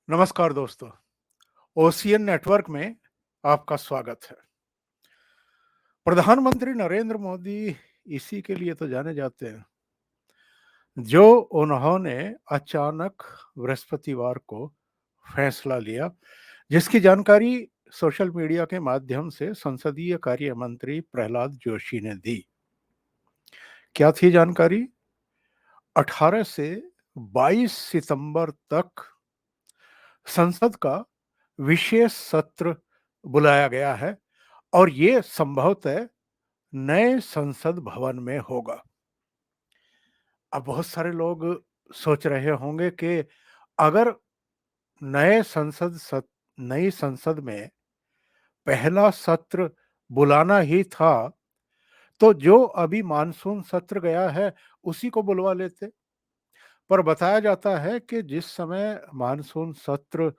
नमस्कार दोस्तों, ocean network में आपका स्वागत है। प्रधानमंत्री नरेंद्र मोदी इसी के लिए तो जाने जाते हैं, जो उन्होंने अचानक बृहस्पतिवार को फैसला लिया, जिसकी जानकारी सोशल मीडिया के माध्यम से संसदीय कार्य मंत्री प्रहलाद जोशी ने दी। क्या थी जानकारी? 18 से 22 सितंबर तक संसद का विशेष सत्र बुलाया गया है और ये संभवतः नए संसद भवन में होगा। अब बहुत सारे लोग सोच रहे होंगे कि अगर नए नई संसद में पहला सत्र बुलाना ही था, तो जो अभी मानसून सत्र गया है उसी को बुलवा लेते। पर बताया जाता है कि जिस समय मानसून सत्र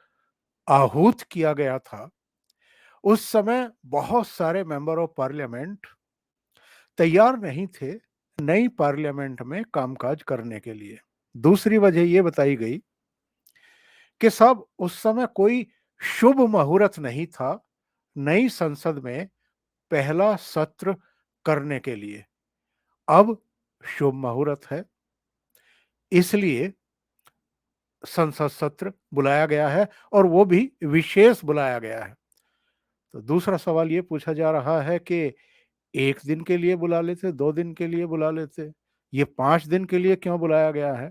आहूत किया गया था, उस समय बहुत सारे मेंबर ऑफ पार्लियामेंट तैयार नहीं थे नई पार्लियामेंट में कामकाज करने के लिए। दूसरी वजह यह बताई गई कि सब उस समय कोई शुभ मुहूर्त नहीं था नई संसद में पहला सत्र करने के लिए। अब शुभ मुहूर्त है, इसलिए संसद सत्र बुलाया गया है और वो भी विशेष बुलाया गया है। तो दूसरा सवाल ये पूछा जा रहा है कि 1 दिन के लिए बुला लेते, 2 दिन के लिए बुला लेते, ये 5 दिन के लिए क्यों बुलाया गया है?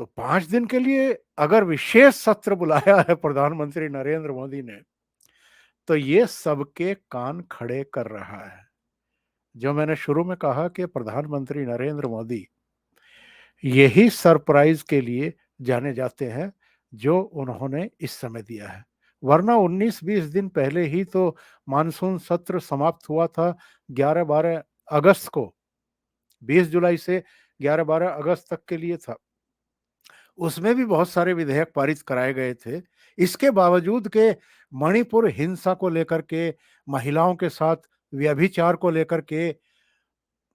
तो 5 दिन के लिए अगर विशेष सत्र बुलाया है प्रधानमंत्री नरेंद्र मोदी ने, तो ये सबके कान खड़े कर रहा है। जो मैंने शुरू में कहा कि प्रधानमंत्री नरेंद्र मोदी यही सरप्राइज के लिए जाने जाते हैं जो उन्होंने इस समय दिया है। वरना 19-20 दिन पहले ही तो मानसून सत्र समाप्त हुआ था। 11-12 अगस्त को, 20 जुलाई से 11-12 अगस्त तक के लिए था। उसमें भी बहुत सारे विधेयक पारित कराए गए थे। इसके बावजूद के मणिपुर हिंसा को लेकर के, महिलाओं के साथ व्यभिचार को लेकर के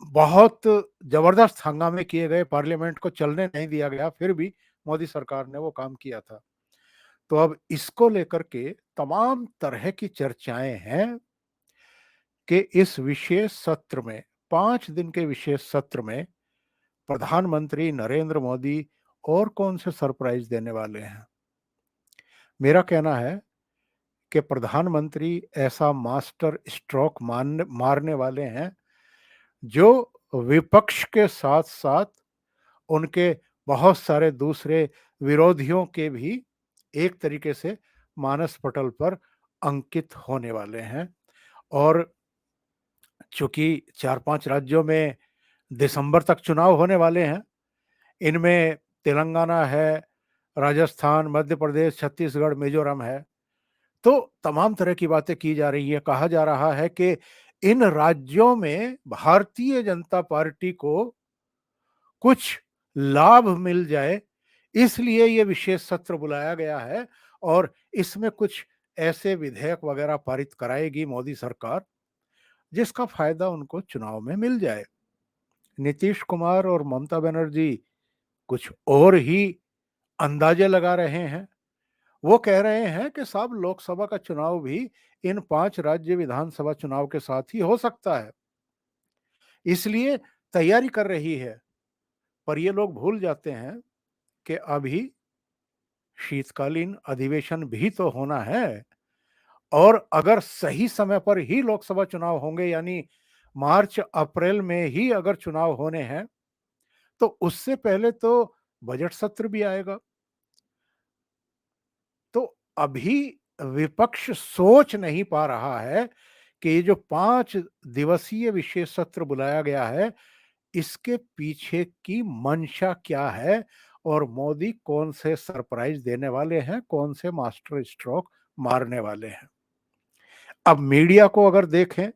बहुत जबरदस्त हंगामे किए गए, पार्लियामेंट को चलने नहीं दिया गया, फिर भी मोदी सरकार ने वो काम किया था। तो अब इसको लेकर के तमाम तरह की चर्चाएं हैं कि इस विशेष सत्र में, 5 दिन के विशेष सत्र में प्रधानमंत्री नरेंद्र मोदी और कौन से सरप्राइज देने वाले हैं। मेरा कहना है कि प्रधानमंत्री ऐसा मास्टर स्ट्रोक मारने वाले हैं जो विपक्ष के साथ साथ उनके बहुत सारे दूसरे विरोधियों के भी एक तरीके से मानस पटल पर अंकित होने वाले हैं। और चूंकि 4-5 राज्यों में दिसंबर तक चुनाव होने वाले हैं, इनमें तेलंगाना है, राजस्थान, मध्य प्रदेश, छत्तीसगढ़, मिजोरम है, तो तमाम तरह की बातें की जा रही है। कहा जा रहा है कि इन राज्यों में भारतीय जनता पार्टी को कुछ लाभ मिल जाए, इसलिए ये विशेष सत्र बुलाया गया है और इसमें कुछ ऐसे विधेयक वगैरह पारित कराएगी मोदी सरकार जिसका फायदा उनको चुनाव में मिल जाए। नीतीश कुमार और ममता बनर्जी कुछ और ही अंदाजे लगा रहे हैं। वो कह रहे हैं कि साहब, लोकसभा का चुनाव भी इन 5 राज्य विधानसभा चुनाव के साथ ही हो सकता है, इसलिए तैयारी कर रही है। पर ये लोग भूल जाते हैं कि अभी शीतकालीन अधिवेशन भी तो होना है और अगर सही समय पर ही लोकसभा चुनाव होंगे, यानी मार्च अप्रैल में ही अगर चुनाव होने हैं, तो उससे पहले तो बजट सत्र भी आएगा। तो अभी विपक्ष सोच नहीं पा रहा है कि ये जो 5 दिवसीय विशेष सत्र बुलाया गया है, इसके पीछे की मंशा क्या है और मोदी कौन से सरप्राइज देने वाले हैं, कौन से मास्टर स्ट्रोक मारने वाले हैं। अब मीडिया को अगर देखें,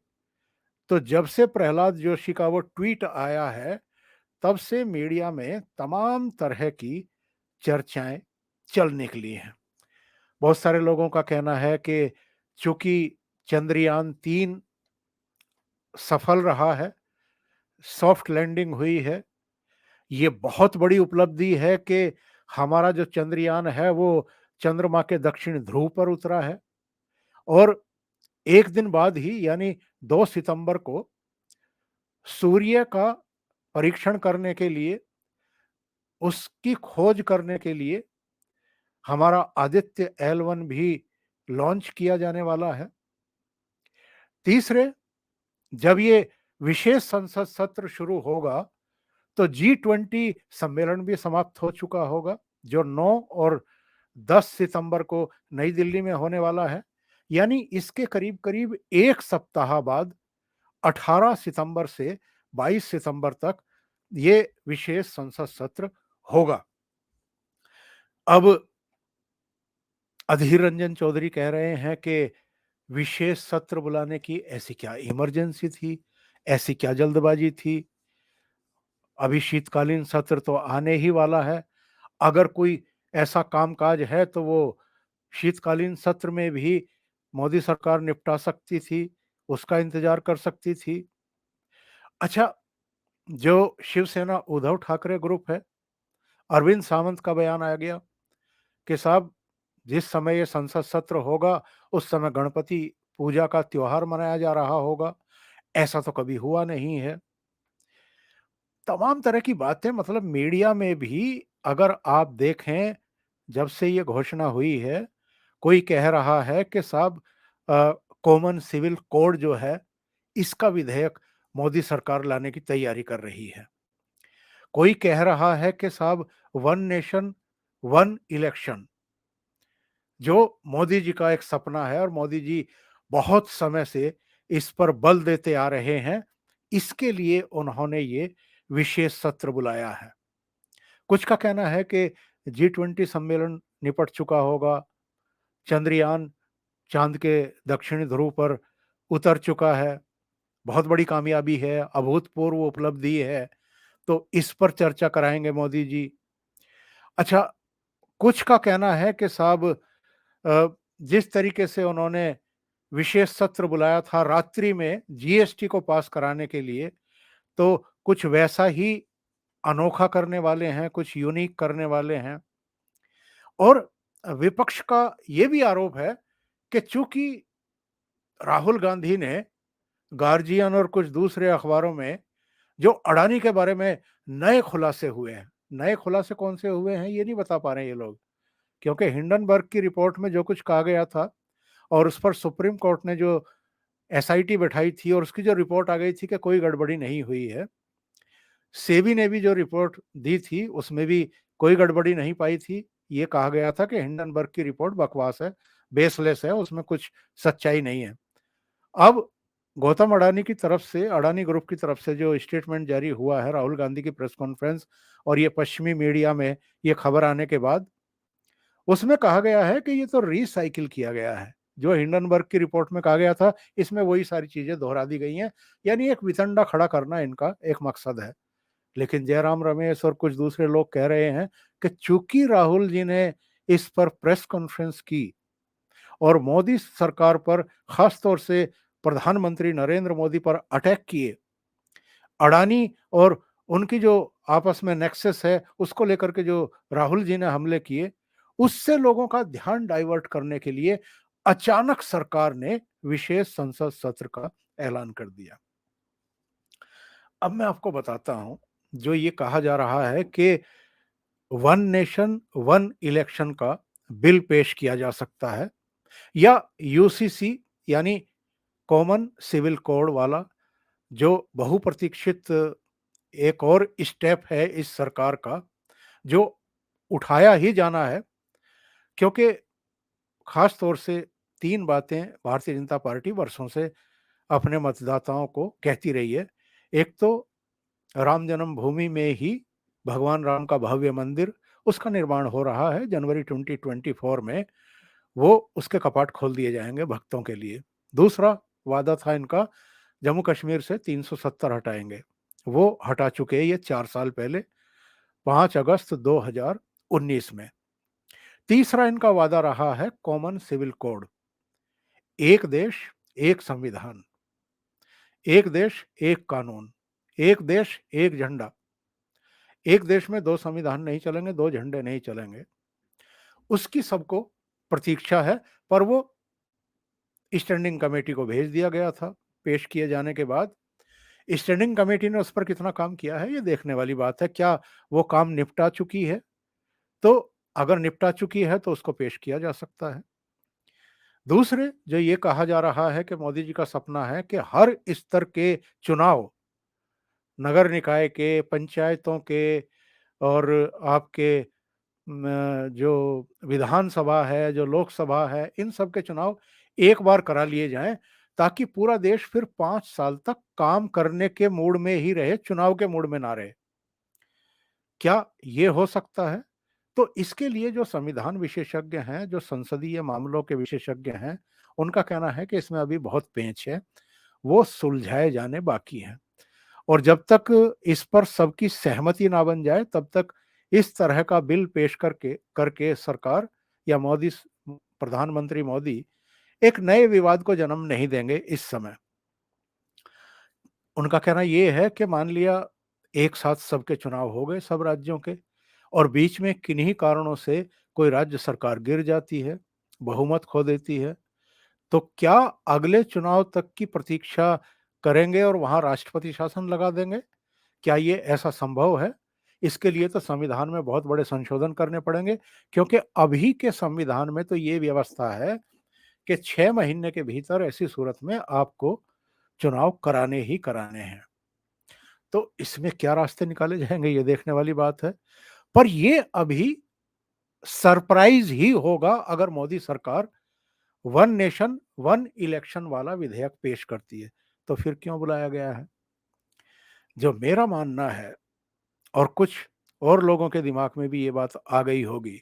तो जब से प्रहलाद जोशी का वो ट्वीट आया है, तब से मीडिया में तमाम तरह की चर्चाएं चल निकली हैं। बहुत सारे लोगों का कहना है कि चूंकि चंद्रयान 3 सफल रहा है, सॉफ्ट लैंडिंग हुई है, ये बहुत बड़ी उपलब्धि है कि हमारा जो चंद्रयान है वो चंद्रमा के दक्षिण ध्रुव पर उतरा है और एक दिन बाद ही यानी 2 सितंबर को सूर्य का परीक्षण करने के लिए, उसकी खोज करने के लिए हमारा आदित्य L1 भी लॉन्च किया जाने वाला है। तीसरे, जब ये विशेष संसद सत्र शुरू होगा तो G20 सम्मेलन भी समाप्त हो चुका होगा, जो 9 और 10 सितंबर को नई दिल्ली में होने वाला है। यानी इसके करीब-करीब 1 सप्ताह बाद 18 सितंबर से 22 सितंबर तक ये विशेष संसद सत्र होगा। अब अधीर रंजन चौधरी कह रहे हैं कि विशेष सत्र बुलाने की ऐसी क्या इमरजेंसी थी, ऐसी क्या जल्दबाजी थी? अभी शीतकालीन सत्र तो आने ही वाला है। अगर कोई ऐसा कामकाज है तो वो शीतकालीन सत्र में भी मोदी सरकार निपटा सकती थी, उसका इंतजार कर सकती थी। अच्छा, जो शिवसेना उद्धव ठाकरे ग्रुप है, अरविंद सावंत का बयान आ गया कि साहब, जिस समय ये संसद सत्र होगा उस समय गणपति पूजा का त्योहार मनाया जा रहा होगा, ऐसा तो कभी हुआ नहीं है। तमाम तरह की बातें, मतलब मीडिया में भी अगर आप देखें, जब से ये घोषणा हुई है, कोई कह रहा है कि साहब कॉमन सिविल कोड जो है, इसका विधेयक मोदी सरकार लाने की तैयारी कर रही है। कोई कह रहा है कि साहब वन नेशन वन इलेक्शन, जो मोदी जी का एक सपना है और मोदी जी बहुत समय से इस पर बल देते आ रहे हैं, इसके लिए उन्होंने ये विशेष सत्र बुलाया है। कुछ का कहना है कि G20 सम्मेलन निपट चुका होगा, चंद्रयान चांद के दक्षिणी ध्रुव पर उतर चुका है, बहुत बड़ी कामयाबी है, अभूतपूर्व उपलब्धि है, तो इस पर चर्चा कराएंगे मोदी जी। अच्छा, कुछ का कहना है कि साहब जिस तरीके से उन्होंने विशेष सत्र बुलाया था रात्रि में जीएसटी को पास कराने के लिए, तो कुछ वैसा ही अनोखा करने वाले हैं, कुछ यूनिक करने वाले हैं। और विपक्ष का ये भी आरोप है कि चूंकि राहुल गांधी ने गार्जियन और कुछ दूसरे अखबारों में जो अडानी के बारे में नए खुलासे हुए हैं, नए खुलासे कौन से हुए हैं ये नहीं बता पा रहे हैं ये लोग, क्योंकि हिंडनबर्ग की रिपोर्ट में जो कुछ कहा गया था और उस पर सुप्रीम कोर्ट ने जो एसआईटी बैठाई थी और उसकी जो रिपोर्ट आ गई थी कि कोई गड़बड़ी नहीं हुई है, सेबी ने भी जो रिपोर्ट दी थी उसमें भी कोई गड़बड़ी नहीं पाई थी। ये कहा गया था कि हिंडनबर्ग की रिपोर्ट बकवास है, बेसलेस है, उसमें कुछ सच्चाई नहीं है। अब गौतम अडानी की तरफ से, अडानी ग्रुप की तरफ से जो स्टेटमेंट जारी हुआ है, राहुल गांधी की प्रेस कॉन्फ्रेंस और ये पश्चिमी मीडिया में ये खबर आने के बाद, उसमें कहा गया है कि ये तो रिसाइकिल किया गया है। जो हिंडनबर्ग की रिपोर्ट में कहा गया था, इसमें वही सारी चीजें दोहरा दी गई हैं। यानी एक वितंडा खड़ा करना इनका एक मकसद है। लेकिन जयराम रमेश और कुछ दूसरे लोग कह रहे हैं कि चूंकि राहुल जी ने इस पर प्रेस कॉन्फ्रेंस की और मोदी सरकार पर, खास तौर से प्रधानमंत्री नरेंद्र मोदी पर अटैक किए, अडानी और उनकी जो आपस में नेक्सस है उसको लेकर के जो राहुल जी ने हमले किए, उससे लोगों का ध्यान डाइवर्ट करने के लिए अचानक सरकार ने विशेष संसद सत्र का ऐलान कर दिया। अब मैं आपको बताता हूं, जो ये कहा जा रहा है कि वन नेशन वन इलेक्शन का बिल पेश किया जा सकता है, या यूसीसी यानी कॉमन सिविल कोड वाला, जो बहुप्रतीक्षित एक और स्टेप है इस सरकार का, जो उठाया ही जाना है, क्योंकि खास तौर से 3 बातें भारतीय जनता पार्टी वर्षों से अपने मतदाताओं को कहती रही है। एक तो राम जन्मभूमि में ही भगवान राम का भव्य मंदिर, उसका निर्माण हो रहा है, जनवरी 2024 में वो उसके कपाट खोल दिए जाएंगे भक्तों के लिए। दूसरा वादा था इनका, जम्मू कश्मीर से 370 हटाएंगे, वो हटा चुके हैं ये 4 साल पहले, 5 अगस्त 2019 में। तीसरा इनका वादा रहा है कॉमन सिविल कोड, एक देश एक संविधान, एक देश एक कानून, एक देश एक झंडा। एक देश में 2 संविधान नहीं चलेंगे, 2 झंडे नहीं चलेंगे। उसकी सबको प्रतीक्षा है, पर वो स्टैंडिंग कमेटी को भेज दिया गया था। पेश किए जाने के बाद स्टैंडिंग कमेटी ने उस पर कितना काम किया है, ये देखने वाली बात है। क्या वो काम निपटा चुकी है? तो अगर निपटा चुकी है तो उसको पेश किया जा सकता है। दूसरे, जो ये कहा जा रहा है कि मोदी जी का सपना है कि हर स्तर के चुनाव, नगर निकाय के, पंचायतों के और आपके जो विधानसभा है, जो लोकसभा है, इन सब के चुनाव एक बार करा लिए जाएं, ताकि पूरा देश फिर 5 साल तक काम करने के मूड में ही रहे, चुनाव के मूड में ना रहे। क्या ये हो सकता है? तो इसके लिए जो संविधान विशेषज्ञ हैं, जो संसदीय मामलों के विशेषज्ञ हैं, उनका कहना है कि इसमें अभी बहुत पेंच है, वो सुलझाए जाने बाकी हैं। और जब तक इस पर सबकी सहमति ना बन जाए, तब तक इस तरह का बिल पेश करके करके सरकार या प्रधानमंत्री मोदी एक नए विवाद को जन्म नहीं देंगे इस समय। उनका कहना ये है कि मान लिया एक साथ सबके चुनाव हो गए सब राज्यों के, और बीच में किन्हीं कारणों से कोई राज्य सरकार गिर जाती है, बहुमत खो देती है, तो क्या अगले चुनाव तक की प्रतीक्षा करेंगे और वहां राष्ट्रपति शासन लगा देंगे? क्या ये ऐसा संभव है? इसके लिए तो संविधान में बहुत बड़े संशोधन करने पड़ेंगे, क्योंकि अभी के संविधान में तो ये व्यवस्था है कि 6 महीने के भीतर ऐसी सूरत में आपको चुनाव कराने ही कराने हैं। तो इसमें क्या रास्ते निकाले जाएंगे, ये देखने वाली बात है। पर ये अभी सरप्राइज ही होगा अगर मोदी सरकार वन नेशन वन इलेक्शन वाला विधेयक पेश करती है। तो फिर क्यों बुलाया गया है? जो मेरा मानना है, और कुछ और लोगों के दिमाग में भी ये बात आ गई होगी,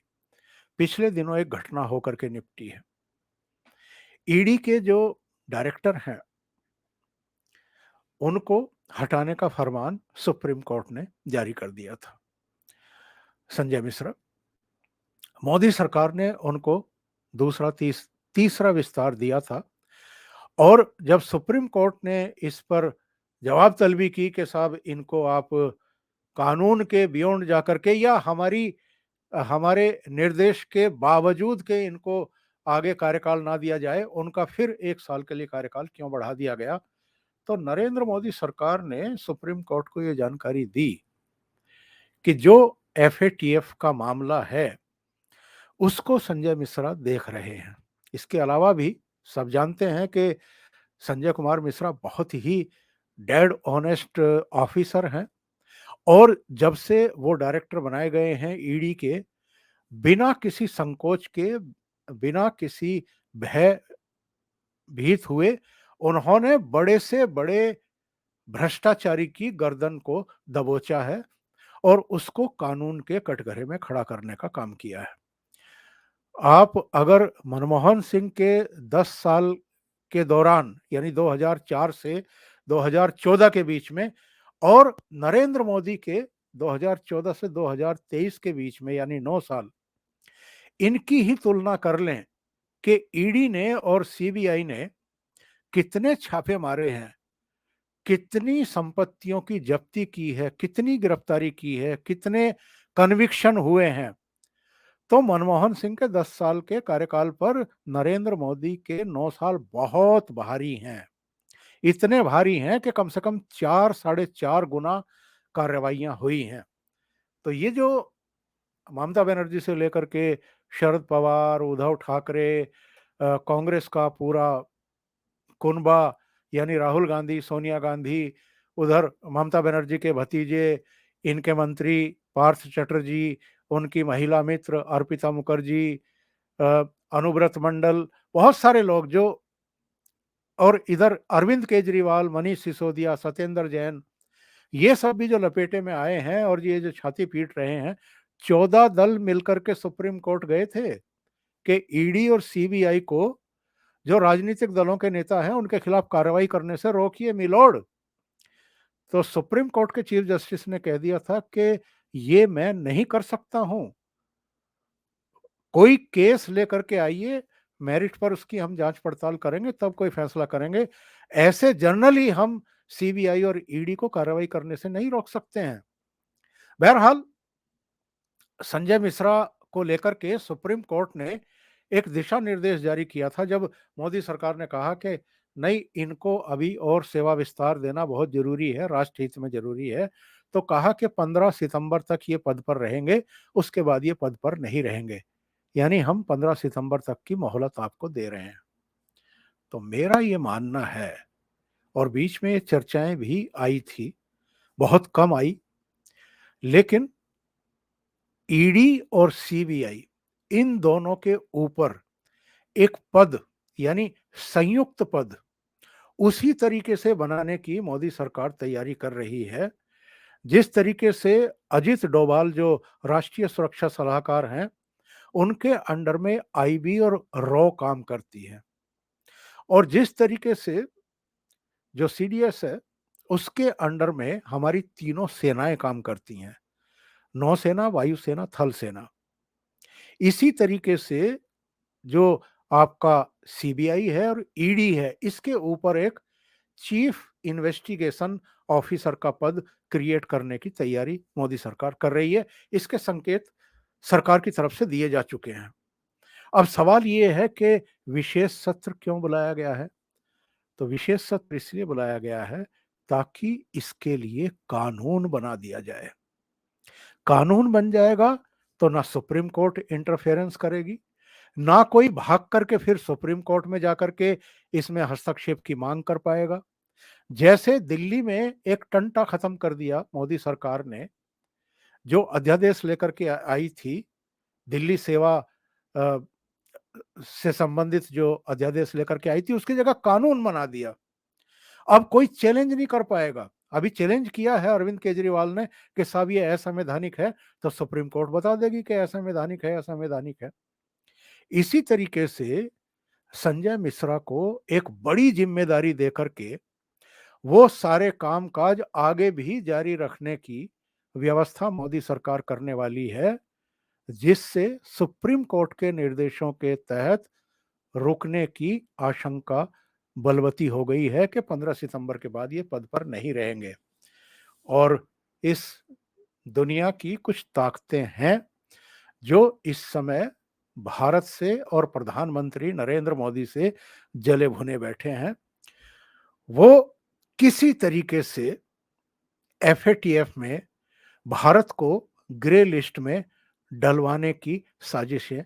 पिछले दिनों एक घटना होकर के निपटी है। ईडी के जो डायरेक्टर हैं, उनको हटाने का फरमान सुप्रीम कोर्ट ने जारी कर दिया था। संजय मिश्रा, मोदी सरकार ने उनको तीसरा विस्तार दिया था। और जब सुप्रीम कोर्ट ने इस पर जवाब तलबी की कि साहब इनको आप कानून के बियॉन्ड जाकर के या हमारे निर्देश के बावजूद के इनको आगे कार्यकाल ना दिया जाए, उनका फिर 1 साल के लिए कार्यकाल क्यों बढ़ा दिया गया? तो नरेंद्र मोदी सरकार ने सुप्रीम कोर्ट को ये जानकारी दी कि जो एफएटीएफ का मामला है, उसको संजय मिश्रा देख रहे हैं। इसके अलावा भी सब जानते हैं कि संजय कुमार मिश्रा बहुत ही डेड ऑनेस्ट ऑफिसर हैं, और जब से वो डायरेक्टर बनाए गए हैं ईडी के, बिना किसी संकोच के, बिना किसी भय भीत हुए, उन्होंने बड़े से बड़े भ्रष्टाचारी की गर्दन को दबोचा है और उसको कानून के कटघरे में खड़ा करने का काम किया है। आप अगर मनमोहन सिंह के 10 साल के दौरान, यानी 2004 से 2014 के बीच में, और नरेंद्र मोदी के 2014 से 2023 के बीच में, यानी 9 साल, इनकी ही तुलना कर लें कि ईडी ने और सीबीआई ने कितने छापे मारे हैं, कितनी संपत्तियों की जब्ती की है, कितनी गिरफ्तारी की है, कितने कन्विक्शन हुए हैं। तो मनमोहन सिंह के 10 साल के कार्यकाल पर नरेंद्र मोदी के 9 साल बहुत भारी हैं। इतने भारी हैं कि कम से कम 4 साढ़े 4 गुना कार्रवाइयां हुई हैं। तो ये जो ममता बनर्जी से लेकर के शरद पवार, उद्धव ठाकरे, कांग्रेस का पूरा कुनबा, यानी राहुल गांधी, सोनिया गांधी, उधर ममता बनर्जी के भतीजे, इनके मंत्री पार्थ चटर्जी, उनकी महिला मित्र अर्पिता मुखर्जी, अ, अनुव्रत मंडल, बहुत सारे लोग जो, और इधर अरविंद केजरीवाल, मनीष सिसोदिया, सत्येंद्र जैन, ये सब भी जो लपेटे में आए हैं और ये जो छाती पीट रहे हैं। 14 दल मिलकर के सुप्रीम कोर्ट गए थे कि ईडी और सीबीआई को, जो राजनीतिक दलों के नेता हैं, उनके खिलाफ कार्रवाई करने से रोकिए मिलोड। तो सुप्रीम कोर्ट के चीफ जस्टिस ने कह दिया था कि ये मैं नहीं कर सकता हूं, कोई केस लेकर के आइए, मेरिट पर उसकी हम जांच पड़ताल करेंगे, तब कोई फैसला करेंगे। ऐसे जनरली हम सीबीआई और ईडी को कार्रवाई करने से नहीं रोक सकते हैं। बहरहाल संजय मिश्रा को लेकर के सुप्रीम कोर्ट ने एक दिशा निर्देश जारी किया था जब मोदी सरकार ने कहा कि नहीं, इनको अभी और सेवा विस्तार देना बहुत जरूरी है, राष्ट्र हित में जरूरी है। तो कहा कि 15 सितंबर तक ये पद पर रहेंगे, उसके बाद ये पद पर नहीं रहेंगे। यानी हम 15 सितंबर तक की मोहलत आपको दे रहे हैं। तो मेरा ये मानना है, और बीच में ये चर्चाएं भी आई थी, बहुत कम आई, लेकिन ईडी और सीबीआई इन दोनों के ऊपर एक पद, यानी संयुक्त पद, उसी तरीके से बनाने की मोदी सरकार तैयारी कर रही है जिस तरीके से अजित डोभाल जो राष्ट्रीय सुरक्षा सलाहकार हैं, उनके अंडर में आईबी और रॉ काम करती है, और जिस तरीके से जो सीडीएस है उसके अंडर में हमारी तीनों सेनाएं काम करती हैं, नौसेना, वायुसेना, थल सेना। इसी तरीके से जो आपका सीबीआई है और ईडी है, इसके ऊपर एक चीफ इन्वेस्टिगेशन ऑफिसर का पद क्रिएट करने की तैयारी मोदी सरकार कर रही है। इसके संकेत सरकार की तरफ से दिए जा चुके हैं। अब सवाल ये है कि विशेष सत्र क्यों बुलाया गया है? तो विशेष सत्र इसलिए बुलाया गया है ताकि इसके लिए कानून बना दिया जाए। कानून बन जाएगा तो ना सुप्रीम कोर्ट इंटरफेरेंस करेगी, ना कोई भाग करके फिर सुप्रीम कोर्ट में जाकर के इसमें हस्तक्षेप की मांग कर पाएगा। जैसे दिल्ली में एक टंटा खत्म कर दिया मोदी सरकार ने, जो अध्यादेश लेकर के आई थी, दिल्ली सेवा अ, से संबंधित जो अध्यादेश लेकर के आई थी, उसकी जगह कानून बना दिया। अब कोई चैलेंज नहीं कर पाएगा। अभी चैलेंज किया है अरविंद केजरीवाल ने कि साहब ये असंवैधानिक है, तो सुप्रीम कोर्ट बता देगी कि असंवैधानिक है, असंवैधानिक है। इसी तरीके से संजय मिश्रा को एक बड़ी जिम्मेदारी देकर के वो सारे कामकाज आगे भी जारी रखने की व्यवस्था मोदी सरकार करने वाली है, जिससे सुप्रीम कोर्ट के निर्देशों के तहत रुकने की आशंका बलवती हो गई है कि 15 सितंबर के बाद ये पद पर नहीं रहेंगे। और इस दुनिया की कुछ ताकतें हैं जो इस समय भारत से और प्रधानमंत्री नरेंद्र मोदी से जले भुने बैठे हैं। वो किसी तरीके से एफएटीएफ में भारत को ग्रे लिस्ट में डलवाने की साजिशें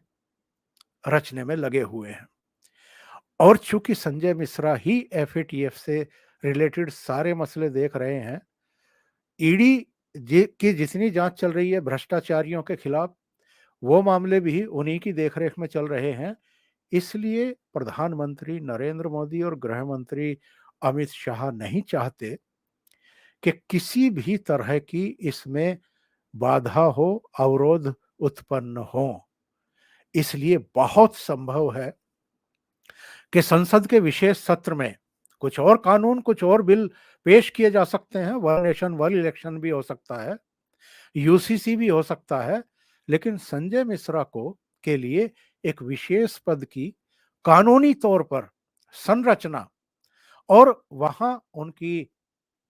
रचने में लगे हुए हैं। और चूंकि संजय मिश्रा ही एफएटीएफ से रिलेटेड सारे मसले देख रहे हैं, ईडी की जितनी जांच चल रही है भ्रष्टाचारियों के खिलाफ, वो मामले भी उन्हीं की देखरेख में चल रहे हैं। इसलिए प्रधानमंत्री नरेंद्र मोदी और गृह मंत्री अमित शाह नहीं चाहते कि किसी भी तरह की इसमें बाधा हो, अवरोध उत्पन्न हो। इसलिए बहुत संभव है कि संसद के विशेष सत्र में कुछ और कानून, कुछ और बिल पेश किए जा सकते हैं। वन नेशन वन इलेक्शन भी हो सकता है, यूसीसी भी हो सकता है, लेकिन संजय मिश्रा को के लिए एक विशेष पद की कानूनी तौर पर संरचना और वहां उनकी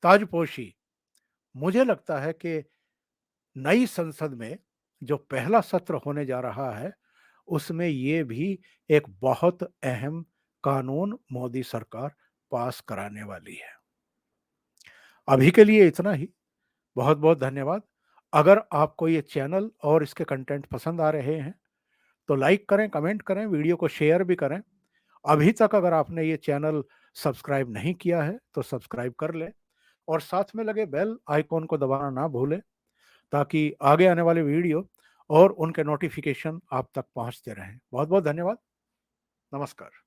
ताजपोशी, मुझे लगता है कि नई संसद में जो पहला सत्र होने जा रहा है उसमें ये भी एक बहुत अहम कानून मोदी सरकार पास कराने वाली है। अभी के लिए इतना ही। बहुत बहुत धन्यवाद। अगर आपको ये चैनल और इसके कंटेंट पसंद आ रहे हैं तो लाइक करें, कमेंट करें, वीडियो को शेयर भी करें। अभी तक अगर आपने ये चैनल सब्सक्राइब नहीं किया है तो सब्सक्राइब कर लें, और साथ में लगे बेल आइकॉन को दबाना ना भूलें ताकि आगे आने वाले वीडियो और उनके नोटिफिकेशन आप तक पहुंचते रहें। बहुत बहुत धन्यवाद। नमस्कार।